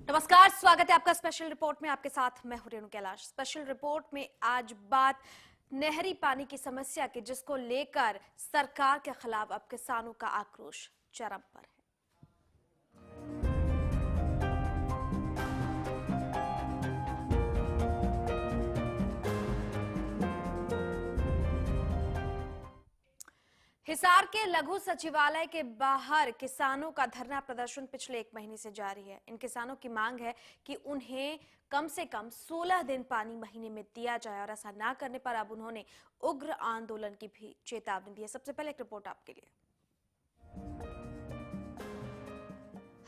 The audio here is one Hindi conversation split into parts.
नमस्कार, स्वागत है आपका स्पेशल रिपोर्ट में। आपके साथ मैं हूं रेणु कैलाश। स्पेशल रिपोर्ट में आज बात नहरी पानी की समस्या की, जिसको लेकर सरकार के खिलाफ अब किसानों का आक्रोश चरम पर है। हिसार के लघु सचिवालय के बाहर किसानों का धरना प्रदर्शन पिछले 1 महीने से जारी है। इन किसानों की मांग है कि उन्हें कम से कम 16 दिन पानी महीने में दिया जाए और ऐसा ना करने पर अब उन्होंने उग्र आंदोलन की भी चेतावनी दी है। सबसे पहले एक रिपोर्ट आपके लिए।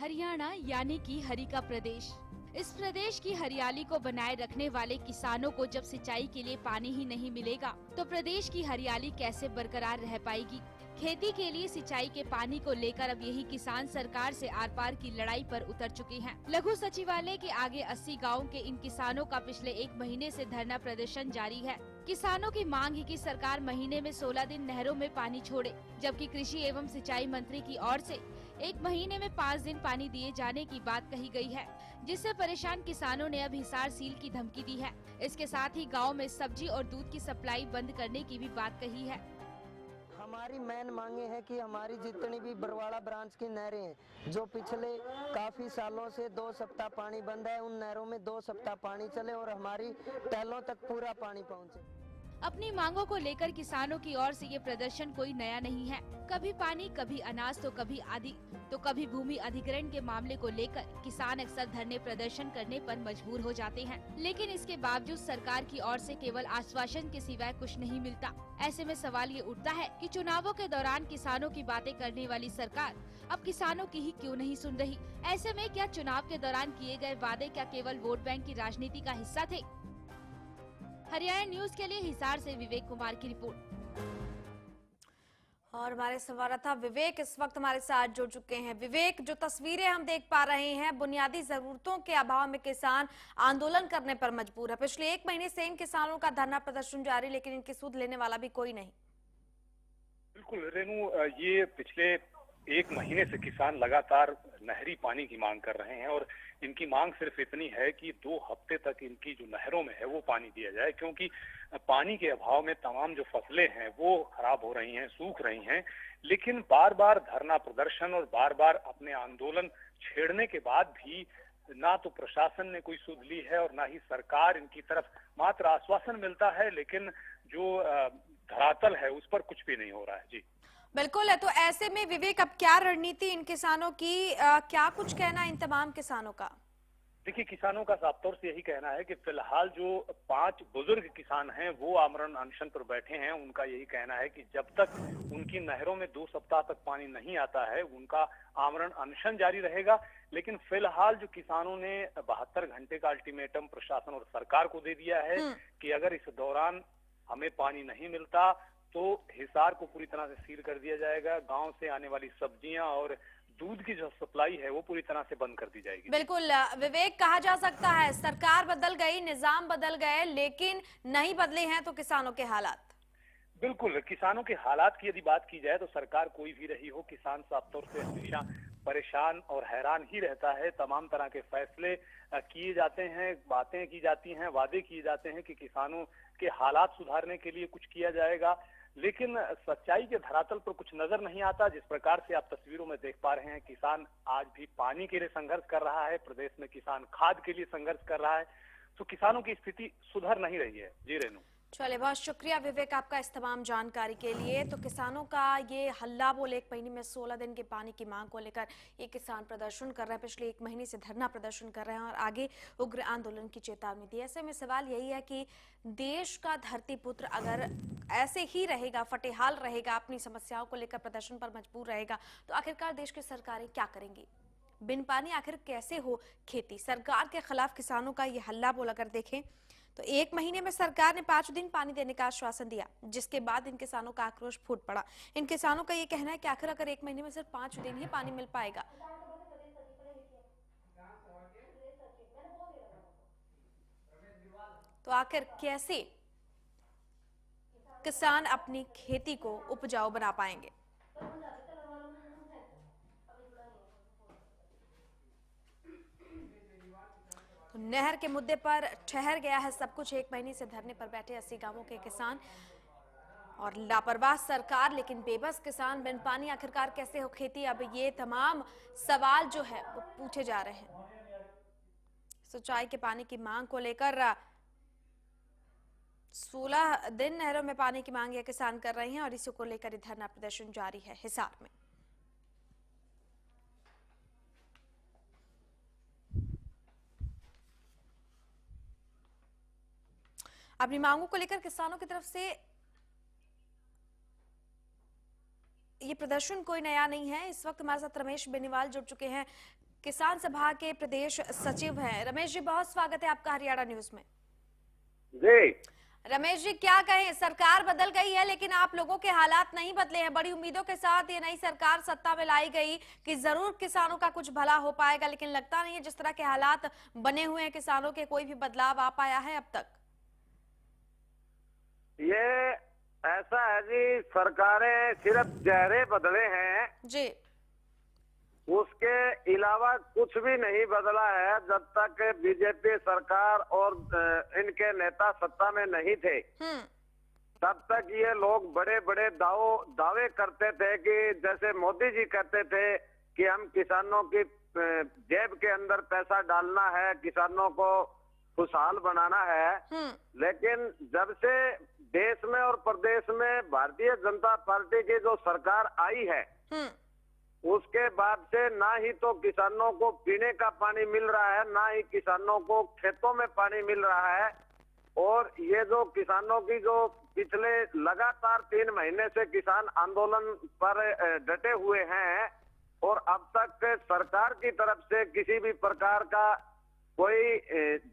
हरियाणा यानी कि हरि का प्रदेश। इस प्रदेश की हरियाली को बनाए रखने वाले किसानों को जब सिंचाई के लिए पानी ही नहीं मिलेगा तो प्रदेश की हरियाली कैसे बरकरार रह पाएगी। खेती के लिए सिंचाई के पानी को लेकर अब यही किसान सरकार से आर पार की लड़ाई पर उतर चुके हैं। लघु सचिवालय के आगे 80 गाँव के इन किसानों का पिछले 1 महीने से धरना प्रदर्शन जारी है। किसानों की मांग है कि सरकार महीने में 16 दिन नहरों में पानी छोड़े, जबकि कृषि एवं सिंचाई मंत्री की ओर से 1 महीने में 5 दिन पानी दिए जाने की बात कही गई है, जिससे परेशान किसानों ने अब हिसार सील की धमकी दी है। इसके साथ ही गांव में सब्जी और दूध की सप्लाई बंद करने की भी बात कही है। हमारी मेन मांगे हैं कि हमारी जितनी भी बरवाड़ा ब्रांच की नहरें हैं, जो पिछले काफी सालों से 2 सप्ताह पानी बंद है, उन नहरों में 2 सप्ताह पानी चले और हमारी टहलों तक पूरा पानी पहुंचे। अपनी मांगों को लेकर किसानों की ओर से ये प्रदर्शन कोई नया नहीं है। कभी पानी, कभी अनाज, तो कभी भूमि अधिग्रहण के मामले को लेकर किसान अक्सर धरने प्रदर्शन करने पर मजबूर हो जाते हैं, लेकिन इसके बावजूद सरकार की ओर से केवल आश्वासन के सिवाय कुछ नहीं मिलता। ऐसे में सवाल ये उठता है कि चुनावों के दौरान किसानों की बातें करने वाली सरकार अब किसानों की ही क्यों नहीं सुन रही। ऐसे में क्या चुनाव के दौरान किए गए वादे क्या केवल वोट बैंक की राजनीति का हिस्सा थे? हरियाणा न्यूज के लिए हिसार से विवेक कुमार की रिपोर्ट। और हमारे संवाददाता विवेक इस वक्त हमारे साथ जुड़ चुके हैं। विवेक, जो तस्वीरें हम देख पा रहे हैं, बुनियादी जरूरतों के अभाव में किसान आंदोलन करने पर मजबूर है। पिछले 1 महीने से इन किसानों का धरना प्रदर्शन जारी, लेकिन इनकी सुध लेने वाला भी कोई नहीं। बिल्कुल रेणु, ये पिछले 1 महीने से किसान लगातार नहरी पानी की मांग कर रहे हैं और इनकी मांग सिर्फ इतनी है कि 2 हफ्ते तक इनकी जो नहरों में है वो पानी दिया जाए, क्योंकि पानी के अभाव में तमाम जो फसलें हैं वो खराब हो रही हैं, सूख रही हैं। लेकिन बार बार धरना प्रदर्शन और बार बार अपने आंदोलन छेड़ने के बाद भी ना तो प्रशासन ने कोई सुध ली है और ना ही सरकार इनकी तरफ मात्र आश्वासन मिलता है, लेकिन जो धरातल है उस पर कुछ भी नहीं हो रहा है। जी बिल्कुल है। तो ऐसे में विवेक, अब क्या रणनीति इन किसानों की, क्या कुछ कहना इन तमाम किसानों का? देखिए, किसानों का साफ तौर से यही कहना है कि फिलहाल जो 5 बुजुर्ग किसान हैं वो आमरण अनशन पर बैठे हैं। उनका यही कहना है कि जब तक उनकी नहरों में 2 सप्ताह तक पानी नहीं आता है उनका आमरण अनशन जारी रहेगा। लेकिन फिलहाल जो किसानों ने 72 घंटे का अल्टीमेटम प्रशासन और सरकार को दे दिया है कि अगर इस दौरान हमें पानी नहीं मिलता तो हिसार को पूरी तरह से सील कर दिया जाएगा। गांव से आने वाली सब्जियां और दूध की जो सप्लाई है वो पूरी तरह से बंद कर दी जाएगी। बिल्कुल विवेक, कहा जा सकता है सरकार बदल गई, निजाम बदल गए, लेकिन नहीं बदले हैं तो किसानों के हालात। बिल्कुल, किसानों के हालात की यदि बात की जाए तो सरकार कोई भी रही हो, किसान साफ तौर से हमेशा परेशान और हैरान ही रहता है। तमाम तरह के फैसले किए जाते हैं, बातें की जाती हैं, वादे किए जाते हैं कि किसानों के हालात सुधारने के लिए कुछ किया जाएगा, लेकिन सच्चाई के धरातल पर कुछ नजर नहीं आता। जिस प्रकार से आप तस्वीरों में देख पा रहे हैं, किसान आज भी पानी के लिए संघर्ष कर रहा है, प्रदेश में किसान खाद के लिए संघर्ष कर रहा है, तो किसानों की स्थिति सुधर नहीं रही है। जी रेणु। चलिए, बहुत शुक्रिया विवेक आपका इस तमाम जानकारी के लिए। तो किसानों का ये हल्ला बोल, 1 महीने में 16 दिन के पानी की मांग को लेकर ये किसान प्रदर्शन कर रहे हैं, पिछले 1 महीने से धरना प्रदर्शन कर रहे हैं और आगे उग्र आंदोलन की चेतावनी दी। ऐसे में सवाल यही है कि देश का धरती पुत्र अगर ऐसे ही रहेगा, फटेहाल रहेगा, अपनी समस्याओं को लेकर प्रदर्शन पर मजबूर रहेगा, तो आखिरकार देश की सरकारें क्या करेंगी? बिन पानी आखिर कैसे हो खेती? सरकार के खिलाफ किसानों का ये हल्ला बोल अगर देखें तो 1 महीने में सरकार ने 5 दिन पानी देने का आश्वासन दिया, जिसके बाद इन किसानों का आक्रोश फूट पड़ा। इन किसानों का ये कहना है कि आखिर अगर 1 महीने में सिर्फ 5 दिन ही पानी मिल पाएगा तो आखिर कैसे किसान अपनी खेती को उपजाऊ बना पाएंगे? नहर के मुद्दे पर ठहर गया है सब कुछ। एक महीने से धरने पर बैठे 80 गांवों के किसान और लापरवाह सरकार, लेकिन बेबस किसान। बिन पानी आखिरकार कैसे हो खेती? अब ये तमाम सवाल जो है वो पूछे जा रहे हैं। सिंचाई के पानी की मांग को लेकर 16 दिन नहरों में पानी की मांग ये किसान कर रहे हैं और इसी को लेकर ये धरना प्रदर्शन जारी है हिसार में। अपनी मांगों को लेकर किसानों की तरफ से ये प्रदर्शन कोई नया नहीं है। इस वक्त हमारे साथ रमेश बेनीवाल जुड़ चुके हैं, किसान सभा के प्रदेश सचिव हैं। रमेश जी, बहुत स्वागत है आपका हरियाणा न्यूज में। जी रमेश जी, क्या कहें, सरकार बदल गई है लेकिन आप लोगों के हालात नहीं बदले हैं। बड़ी उम्मीदों के साथ ये नई सरकार सत्ता में लाई गई कि जरूर किसानों का कुछ भला हो पाएगा, लेकिन लगता नहीं है जिस तरह के हालात बने हुए हैं किसानों के, कोई भी बदलाव आ पाया है अब तक। ये ऐसा है जी, सरकारें सिर्फ चेहरे बदले हैं जी, उसके अलावा कुछ भी नहीं बदला है। जब तक बीजेपी सरकार और इनके नेता सत्ता में नहीं थे तब तक ये लोग बड़े बड़े दावे करते थे कि जैसे मोदी जी कहते थे कि हम किसानों की जेब के अंदर पैसा डालना है, किसानों को खुशहाल बनाना है। लेकिन जब से देश में और प्रदेश में भारतीय जनता पार्टी की जो सरकार आई है उसके बाद से ना ही तो किसानों को पीने का पानी मिल रहा है, ना ही किसानों को खेतों में पानी मिल रहा है। और ये जो किसानों की जो पिछले लगातार 3 महीने से किसान आंदोलन पर डटे हुए हैं और अब तक सरकार की तरफ से किसी भी प्रकार का कोई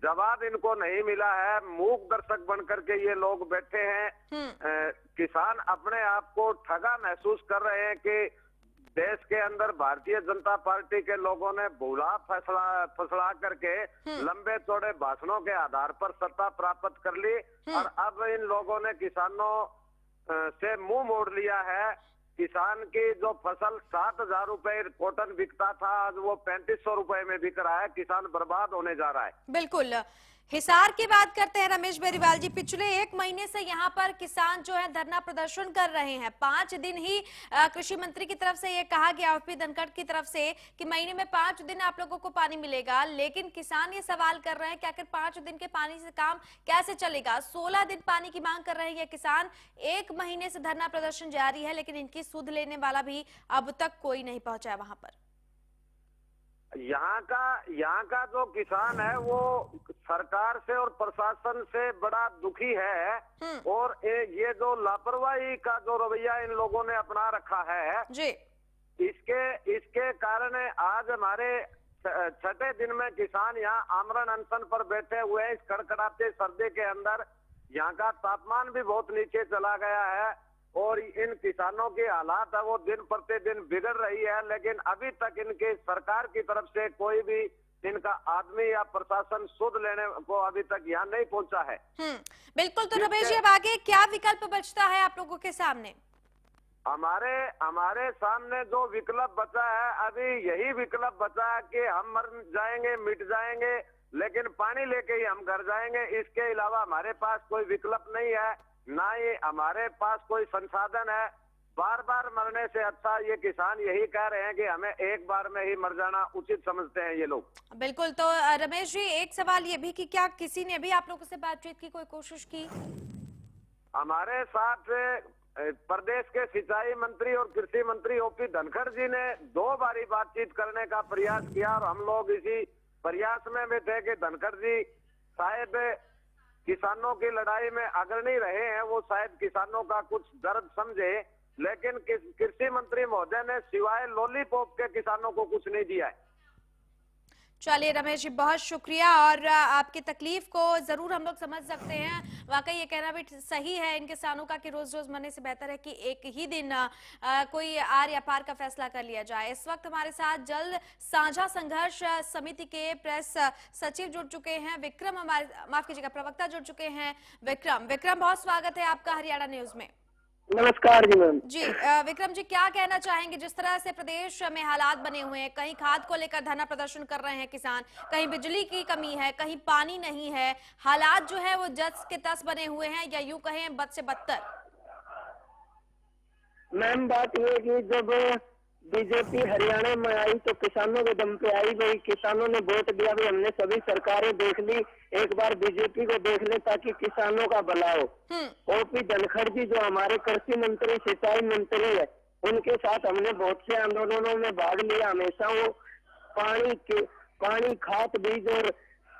जवाब इनको नहीं मिला है। मूक दर्शक बनकर के ये लोग बैठे हैं। किसान अपने आप को ठगा महसूस कर रहे हैं कि देश के अंदर भारतीय जनता पार्टी के लोगों ने भूला फसला करके लंबे चौड़े भाषणों के आधार पर सत्ता प्राप्त कर ली और अब इन लोगों ने किसानों से मुंह मोड़ लिया है। किसान की जो फसल 7,000 रुपए कॉटन बिकता था, आज वो 3500 रुपए में बिक रहा है। किसान बर्बाद होने जा रहा है। बिल्कुल। हिसार की बात करते हैं रमेश बेनीवाल जी। पिछले 1 महीने से यहाँ पर किसान जो है धरना प्रदर्शन कर रहे हैं। 5 दिन ही कृषि मंत्री की तरफ से ये कहा गया, ओपी धनखड़ की तरफ से, कि महीने में 5 दिन आप लोगों को पानी मिलेगा, लेकिन किसान ये सवाल कर रहे हैं कि आखिर 5 दिन के पानी से काम कैसे चलेगा। 16 दिन पानी की मांग कर रहे हैं ये किसान। 1 महीने से धरना प्रदर्शन जारी है, लेकिन इनकी सुध लेने वाला भी अब तक कोई नहीं पहुंचा है वहां पर। यहाँ का जो किसान है वो सरकार से और प्रशासन से बड़ा दुखी है और ये जो लापरवाही का जो रवैया इन लोगों ने अपना रखा है जी, इसके कारण आज हमारे 6ठे दिन में किसान यहाँ आमरण अनशन पर बैठे हुए हैं। इस कड़कड़ाते सर्दी के अंदर यहाँ का तापमान भी बहुत नीचे चला गया है और इन किसानों के हालात है वो दिन प्रतिदिन बिगड़ रही है। लेकिन अभी तक इनके सरकार की तरफ से कोई भी इनका आदमी या प्रशासन सुध लेने को अभी तक यहाँ नहीं पहुंचा है। बिल्कुल। तो रमेश जी, अब आगे क्या विकल्प बचता है आप लोगों के सामने? हमारे सामने जो विकल्प बचा है, अभी यही विकल्प बचा है कि हम मर जाएंगे, मिट जाएंगे, लेकिन पानी लेके ही हम घर जाएंगे। इसके अलावा हमारे पास कोई विकल्प नहीं है, ना ही हमारे पास कोई संसाधन है। बार बार मरने से अच्छा ये किसान यही कह रहे हैं कि हमें एक बार में ही मर जाना उचित समझते हैं ये लोग। बिल्कुल। तो रमेश जी, एक सवाल ये भी कि क्या किसी ने भी आप लोगों से बातचीत की कोई कोशिश की? हमारे साथ प्रदेश के सिंचाई मंत्री और कृषि मंत्री ओपी धनखड़ जी ने 2 बारी बातचीत करने का प्रयास किया और हम लोग इसी प्रयास में थे कि धनखड़ जी शायद किसानों की लड़ाई में अग्रणी रहे हैं, वो शायद किसानों का कुछ दर्द समझे। लेकिन कृषि मंत्री महोदय ने सिवाय लॉलीपॉप के किसानों को कुछ नहीं दिया है। चलिए रमेश जी, बहुत शुक्रिया। और आपकी तकलीफ को जरूर हम लोग समझ सकते हैं। वाकई ये कहना भी सही है इन किसानों का कि रोज रोज मरने से बेहतर है कि एक ही दिन कोई आर या पार का फैसला कर लिया जाए। इस वक्त हमारे साथ जल साझा संघर्ष समिति के प्रेस सचिव जुड़ चुके हैं विक्रम, हमारे माफ कीजिएगा प्रवक्ता जुड़ चुके हैं विक्रम। विक्रम, बहुत स्वागत है आपका हरियाणा न्यूज में। नमस्कार जी मैम। जी विक्रम जी, क्या कहना चाहेंगे जिस तरह से प्रदेश में हालात बने हुए हैं? कहीं खाद को लेकर धरना प्रदर्शन कर रहे हैं किसान, कहीं बिजली की कमी है, कहीं पानी नहीं है, हालात जो है वो जस के तस बने हुए हैं, या यूं कहें बद से बदतर। मैम बात ये है कि जब बीजेपी हरियाणा में आई तो किसानों के दम पे आई। भाई किसानों ने वोट दिया, भाई हमने सभी सरकारें देख ली, एक बार बीजेपी को देख ले ताकि किसानों का भला हो। ओपी धनखड़ जी जो हमारे कृषि मंत्री सिंचाई मंत्री है, उनके साथ हमने बहुत से आंदोलनों में भाग लिया। हमेशा वो पानी खाद बीज और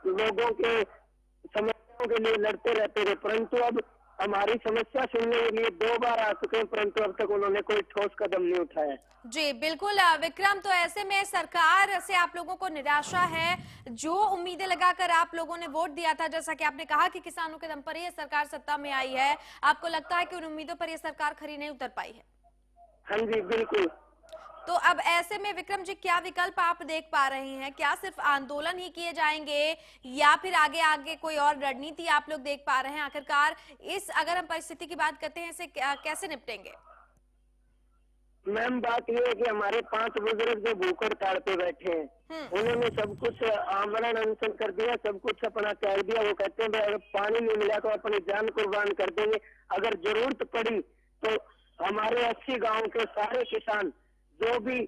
लोगों के समस्याओं के लिए लड़ते रहते थे, परंतु अब हमारी समस्या सुनने के लिए 2 बार आ चुके हैं, परंतु अब तक उन्होंने कोई ठोस कदम नहीं उठाया। जी बिल्कुल विक्रम, तो ऐसे में सरकार से आप लोगों को निराशा है। जो उम्मीदें लगाकर आप लोगों ने वोट दिया था, जैसा कि आपने कहा कि किसानों के दम पर ही सरकार सत्ता में आई है, आपको लगता है कि उन उम्मीदों पर यह सरकार खरी नहीं उतर पाई है? हाँ जी बिल्कुल। तो अब ऐसे में विक्रम जी, क्या विकल्प आप देख पा रहे हैं? क्या सिर्फ आंदोलन ही किए जाएंगे या फिर आगे आगे कोई और रणनीति आप लोग देख पा रहे हैं? आखिरकार इस अगर हम परिस्थिति की बात करते हैं, इसे कैसे निपटेंगे? मैम बात ये है कि हमारे 5 बुजुर्ग जो भूख हड़ताल पे बैठे हैं, उन्होंने सब कुछ आमरण अनशन कर दिया, सब कुछ अपना त्याग दिया। वो कहते हैं भाई अगर पानी नहीं मिला तो अपनी जान कुर्बान कर देंगे, अगर जरूरत पड़ी तो हमारे 80 गांव के सारे किसान जो भी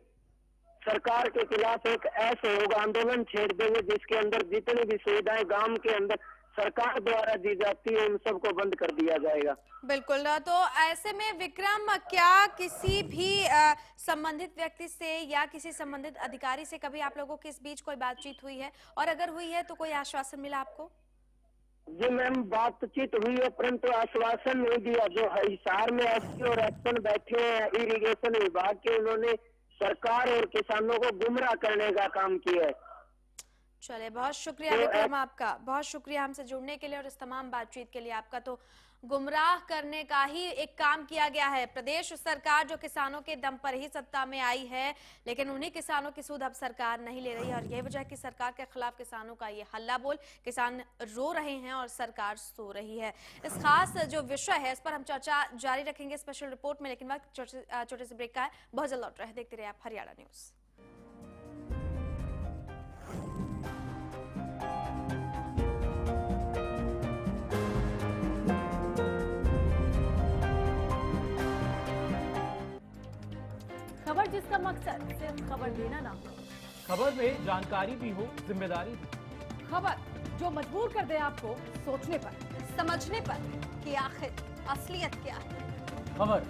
सरकार के खिलाफ एक ऐसे होगा आंदोलन छेड़ देंगे जिसके अंदर जितनी भी सुविधाएं गांव के अंदर सरकार द्वारा दी जाती है उन सबको बंद कर दिया जाएगा। बिल्कुल, तो ऐसे में विक्रम, क्या किसी भी संबंधित व्यक्ति से या किसी संबंधित अधिकारी से कभी आप लोगों के इस बीच कोई बातचीत हुई है, और अगर हुई है तो कोई आश्वासन मिला आपको? जी मैम बातचीत हुई है, परंतु आश्वासन नहीं दिया। जो हिसार में एसपी और एसपन बैठे हैं इरिगेशन विभाग के, उन्होंने सरकार और किसानों को गुमराह करने का काम किया है। चले, बहुत शुक्रिया विक्रम आपका, बहुत शुक्रिया हमसे जुड़ने के लिए और इस तमाम बातचीत के लिए आपका। तो गुमराह करने का ही एक काम किया गया है। प्रदेश सरकार जो किसानों के दम पर ही सत्ता में आई है, लेकिन उन्हीं किसानों की सुध अब सरकार नहीं ले रही है, और यही वजह है कि सरकार के खिलाफ किसानों का ये हल्ला बोल, किसान रो रहे हैं और सरकार सो रही है। इस खास जो विषय है इस पर हम चर्चा जारी रखेंगे स्पेशल रिपोर्ट में, लेकिन वक्त छोटे से ब्रेक का है, बहुत जल्द लौट रहे हैं। देखते रहिए आप हरियाणा न्यूज। खबर जिसका मकसद सिर्फ खबर देना ना हो, खबर में जानकारी भी हो, जिम्मेदारी भी। खबर जो मजबूर कर दे आपको सोचने पर, समझने पर कि आखिर असलियत क्या है। खबर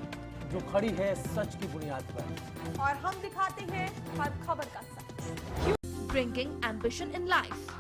जो खड़ी है सच की बुनियाद पर, और हम दिखाते हैं हर खबर का सच। Bringing ambition in life.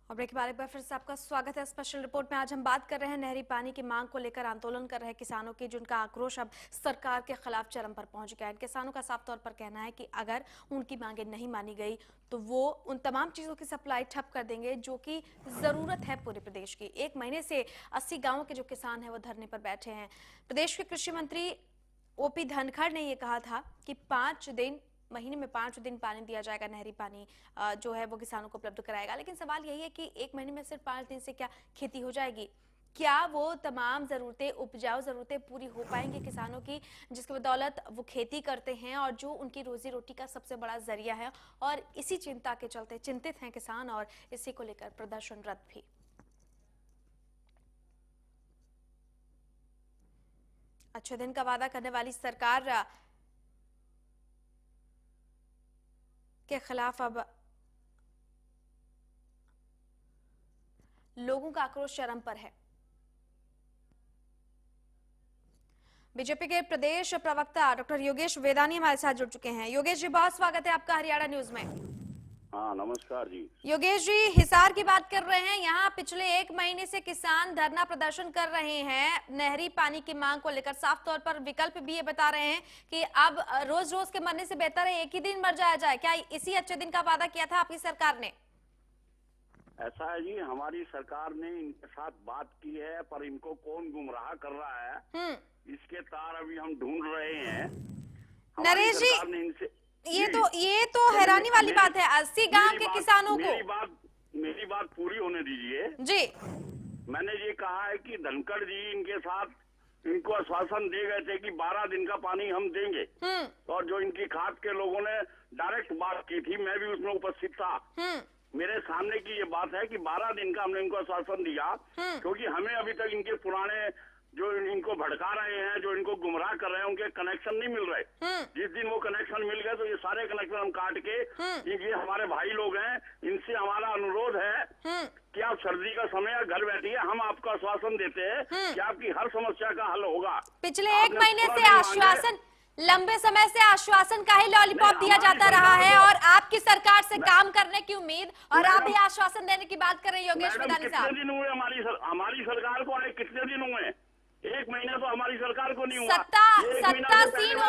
Break के बारे में फिर से आपका स्वागत है स्पेशल रिपोर्ट में। आज हम बात कर रहे हैं नहरी पानी की मांग को लेकर आंदोलन कर रहे किसानों की, जिनका आक्रोश अब सरकार के खिलाफ चरम पर पहुंच गया है। किसानों का साफ तौर पर कहना है कि अगर उनकी मांगें नहीं मानी गई तो वो उन तमाम चीजों की सप्लाई ठप कर देंगे जो कि जरूरत है पूरे प्रदेश की। 1 महीने से 80 गाँवों के जो किसान है वो धरने पर बैठे हैं। प्रदेश के कृषि मंत्री ओपी धनखड़ ने यह कहा था कि महीने में 5 दिन पानी दिया जाएगा, नहरी पानी जो है वो किसानों को उपलब्ध कराएगा। लेकिन सवाल यही है कि 1 महीने में सिर्फ 5 दिन से क्या खेती हो जाएगी? क्या वो तमाम जरूरतें, उपजाऊ जरूरतें पूरी हो पाएंगी किसानों की, जिसकी बदौलत वो खेती करते हैं और जो उनकी रोजी रोटी का सबसे बड़ा जरिया है? और इसी चिंता के चलते चिंतित हैं किसान और इसी को लेकर प्रदर्शनरत भी। अच्छे दिन का वादा करने वाली सरकार के खिलाफ अब लोगों का आक्रोश चरम पर है। बीजेपी के प्रदेश प्रवक्ता डॉक्टर योगेश वेदानी हमारे साथ जुड़ चुके हैं। योगेश जी, बहुत स्वागत है आपका हरियाणा न्यूज में। हाँ नमस्कार जी। योगेश जी, हिसार की बात कर रहे हैं। यहाँ पिछले 1 महीने से किसान धरना प्रदर्शन कर रहे हैं नहरी पानी की मांग को लेकर। साफ तौर पर विकल्प भी ये बता रहे हैं कि अब रोज रोज के मरने से बेहतर है एक ही दिन मर जाया जाए। क्या इसी अच्छे दिन का वादा किया था आपकी सरकार ने? ऐसा है जी, हमारी सरकार ने इनके साथ बात की है, पर इनको कौन गुमराह कर रहा है इसके तार अभी हम ढूंढ रहे हैं। हमारी नरेश जी, सरकार ने इनसे ये तो हैरानी वाली बात है। 80 गांव के किसानों को मेरी बात पूरी होने दीजिए जी। मैंने ये कहा है कि धनखड़ जी इनके साथ इनको आश्वासन दे गए थे कि 12 दिन का पानी हम देंगे, और जो इनकी खाद के लोगों ने डायरेक्ट बात की थी, मैं भी उसमें उपस्थित था। मेरे सामने की ये बात है कि 12 दिन का हमने इनको आश्वासन दिया, क्योंकि हमें अभी तक इनके पुराने जो इनको भड़का रहे हैं, जो इनको गुमराह कर रहे हैं, उनके कनेक्शन नहीं मिल रहे। जिस दिन वो कनेक्शन मिल गए तो ये सारे कनेक्शन हम काट के, ये हमारे भाई लोग हैं, इनसे हमारा अनुरोध है कि आप सर्दी का समय घर बैठिए, हम आपको आश्वासन देते हैं कि आपकी हर समस्या का हल होगा। पिछले 1 महीने से आश्वासन, लंबे समय से आश्वासन का ही लॉलीपॉप दिया जाता रहा है, और आपकी सरकार से काम करने की उम्मीद, और आप भी आश्वासन देने की बात कर रहे हैं योगेश विदानी साहब। कितने दिन हुए हमारी सरकार को आए? कितने दिन हुए? 1 महीना तो हमारी सरकार को नहीं हुआ। सत्तासीन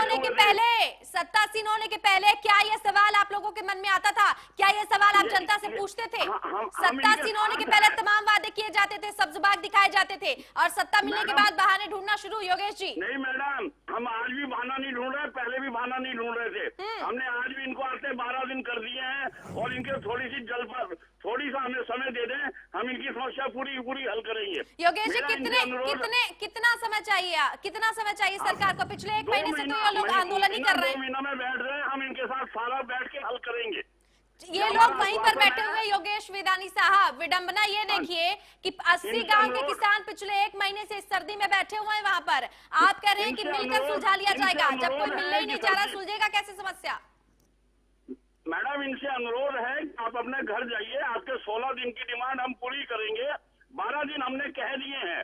होने के पहले क्या ये सवाल आप लोगों के मन में आता था? क्या ये सवाल आप जनता से पूछते थे? सत्तासीन होने के पहले तमाम वादे किए जाते थे, सब्ज बाग दिखाए जाते थे, और सत्ता मिलने के बाद बहाने ढूंढना शुरू। योगेश जी, नहीं मैडम, हम आज भी बहाना नहीं ढूंढ रहे, पहले भी बहाना नहीं ढूंढ रहे थे। हमने आज भी इनको आते 12 दिन कर दिए हैं, और इनके थोड़ी सा हमें समय दे दें, हम इनकी समस्या पूरी हल करेंगे। योगेश जी, कितना समय चाहिए सरकार को? पिछले 1 महीने से तो ये लोग आंदोलन ही कर रहे हैं। 2 महीना में बैठ रहे हैं, हम इनके साथ सारा बैठ के हल करेंगे। ये लोग वहीं पर बैठे हुए। योगेश विदानी साहब, विडंबना ये देखिए कि 80 गांव के किसान पिछले 1 महीने से इस सर्दी में बैठे हुए हैं वहां पर। आप कह रहे हैं कि मिलकर सुलझा लिया जाएगा, जब कोई मिलने ही नहीं जा रहा, सुलझेगा कैसे समस्या? मैडम, इनसे अनुरोध है कि आप अपने घर जाइए, आपके 16 दिन की डिमांड हम पूरी करेंगे। 12 दिन हमने कह दिए हैं,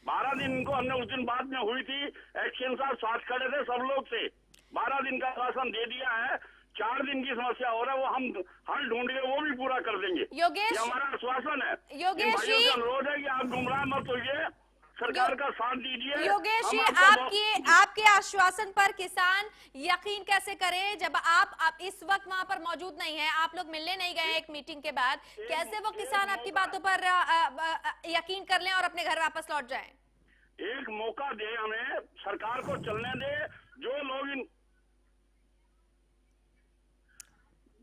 12 दिन इनको हमने उस दिन बात में हुई थी, एक्शन साथ खड़े थे सब लोग थे, 12 दिन का आश्वासन दे दिया है। 4 दिन की समस्या हो रहा है, वो हम हल ढूंढेंगे, वो भी पूरा कर देंगे। योगेश, ये हमारा आश्वासन है। योगेश जी, अनुरोध है कि आप गुमराह मत होइए, सरकार का साथ दीजिए। योगेश जी, आपके आश्वासन पर किसान यकीन कैसे करें जब आप इस वक्त वहां पर मौजूद नहीं है? आप लोग मिलने नहीं गए एक मीटिंग के बाद, कैसे वो किसान आपकी बातों पर यकीन कर लें और अपने घर वापस लौट जाएं? एक मौका दे हमें, सरकार को चलने दे।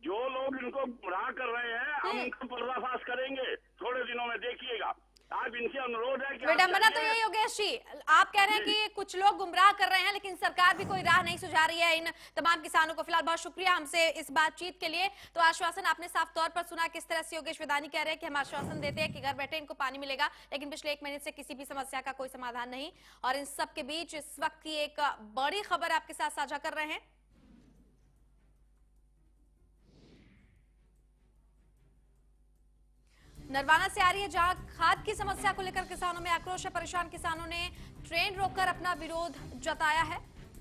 जो लोग इनको गुमराह कर रहे हैं, हम उनका पर्दाफाश करेंगे थोड़े दिनों में, देखिएगा। आप इनसे अनुरोध है कि विडंबना तो ये योगेश जी, आप कह रहे हैं कि कुछ लोग गुमराह कर रहे हैं, लेकिन सरकार भी कोई राह नहीं सुझा रही है इन तमाम किसानों को। फिलहाल बहुत शुक्रिया हमसे इस बातचीत के लिए। तो आश्वासन आपने साफ तौर पर सुना, किस तरह से योगेश विदानी कह रहे हैं कि हम आश्वासन देते हैं कि घर बैठे इनको पानी मिलेगा, लेकिन पिछले 1 महीने से किसी भी समस्या का कोई समाधान नहीं। और इन सब के बीच इस वक्त की एक बड़ी खबर आपके साथ साझा कर रहे हैं। नरवाना से आ रही है, जहां खाद की समस्या को लेकर किसानों में आक्रोश है। परेशान किसानों ने ट्रेन रोककर अपना विरोध जताया है,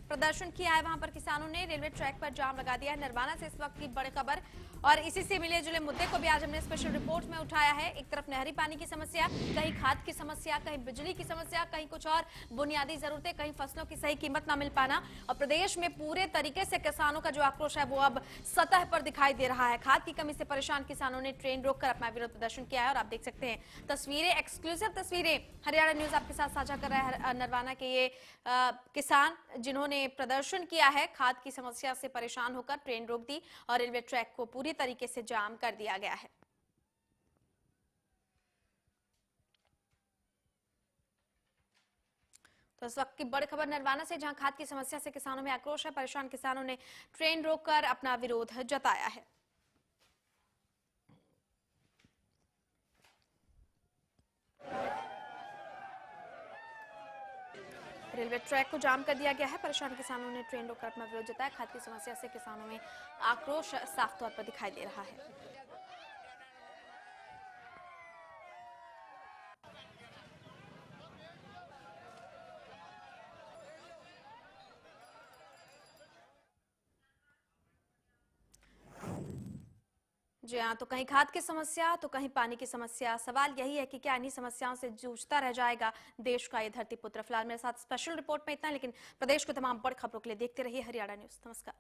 प्रदर्शन किया है। वहां पर किसानों ने रेलवे ट्रैक पर जाम लगा दिया है। नरवाना से इस वक्त की बड़ी खबर, और इसी से मिले जुले मुद्दे को भी आज हमने स्पेशल रिपोर्ट में उठाया है। एक तरफ नहरी पानी की समस्या, कहीं खाद की समस्या, कहीं बिजली की समस्या, कहीं कुछ और बुनियादी जरूरतें, कहीं फसलों की सही कीमत ना मिल पाना। और प्रदेश में पूरे तरीके से किसानों का जो आक्रोश है वो अब सतह पर दिखाई दे रहा है। खाद की कमी से परेशान किसानों ने ट्रेन रोककर अपना विरोध प्रदर्शन किया है, और आप देख सकते हैं तस्वीरें, एक्सक्लूसिव तस्वीरें हरियाणा न्यूज आपके साथ साझा कर रहा है। नरवाना के ये किसान जिन्होंने प्रदर्शन किया है, खाद की समस्या से परेशान होकर ट्रेन रोक दी और रेलवे ट्रैक को पूरी तरीके से जाम कर दिया गया है। तो इस वक्त की बड़ी खबर नरवाना से, जहां खाद की समस्या से किसानों में आक्रोश है। परेशान किसानों ने ट्रेन रोककर अपना विरोध जताया है। रेलवे ट्रैक को जाम कर दिया गया है। परेशान किसानों ने ट्रेन रोककर अपना विरोध जताया। खाद की समस्या से किसानों में आक्रोश साफ तौर पर दिखाई दे रहा है। जी हाँ, तो कहीं खाद की समस्या तो कहीं पानी की समस्या। सवाल यही है कि क्या इन्हीं समस्याओं से जूझता रह जाएगा देश का ये धरती पुत्र। फिलहाल मेरे साथ स्पेशल रिपोर्ट में इतना, लेकिन प्रदेश को तमाम बड़ी खबरों के लिए देखते रहिए हरियाणा न्यूज। नमस्कार।